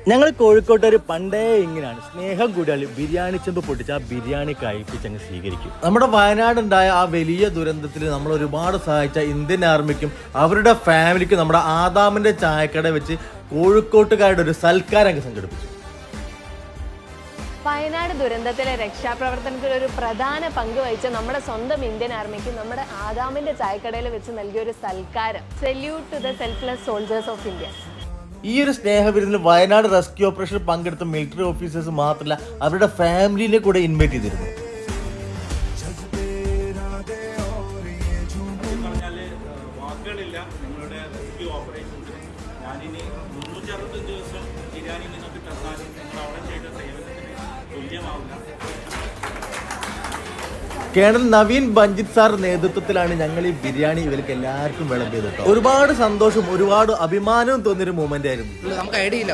ഞങ്ങൾ കോഴിക്കോട്ടുകാർ പണ്ടേ ഇങ്ങനെയാണ്, സ്നേഹം കൂടിയാൽ ബിരിയാണി ചെമ്പ് പൊട്ടിച്ച് ആ ബിരിയാണി കഴിപ്പിച്ചങ്ങ് സ്വീകരിക്കും. നമ്മുടെ വയനാടുണ്ടായ ആ വലിയ ദുരന്തത്തിൽ നമ്മൾ ഒരുപാട് സഹായിച്ച ഇന്ത്യൻ ആർമിക്കും അവരുടെ ഫാമിലിക്കും നമ്മുടെ ആദാമിന്റെ ചായക്കട വെച്ച് കോഴിക്കോട്ടുകാരുടെ ഒരു സൽക്കാരം സംഘടിപ്പിച്ചു. വയനാട് ദുരന്തത്തിലെ രക്ഷാപ്രവർത്തനത്തിൽ ഒരു പ്രധാന പങ്ക് വഹിച്ച നമ്മുടെ സ്വന്തം ഇന്ത്യൻ ആർമിക്ക് നമ്മുടെ ആദാമിന്റെ ചായക്കടയിൽ വെച്ച് നൽകിയ ഒരു സൽക്കാരം. Salute to the selfless soldiers of India. ഈ ഒരു സ്നേഹവിരുന്നിൽ വയനാട് റെസ്ക്യൂ ഓപ്പറേഷൻ പങ്കെടുത്ത മിലിറ്ററി ഓഫീസേഴ്സ് മാത്രമല്ല അവരുടെ ഫാമിലിനെ കൂടെ ഇൻവൈറ്റ് ചെയ്തിരുന്നു. വാക്കുകളില്ല നിങ്ങളുടെ റെസ്ക്യൂ ഓപ്പറേഷൻസിന്. ഞാനിനി 365 ദിവസം ബിരിയാണി നിങ്ങൾക്ക് തന്നാലും നിങ്ങൾ അവിടെ ചെയ്ത സേവനത്തിന് തുല്യമാവില്ല. കേണൽ നവീൻ ബഞ്ചിത് സാർ നേതൃത്വത്തിലാണ് ഞങ്ങൾ ഈ ബിരിയാണി ഇവർക്ക് എല്ലാവർക്കും വിളമ്പിയത്. ഒരുപാട് സന്തോഷം, ഒരുപാട് അഭിമാനവും തോന്നിയൊരു മൂമെന്റ് ആയിരുന്നു. നമുക്ക് ഐഡിയ ഇല്ല.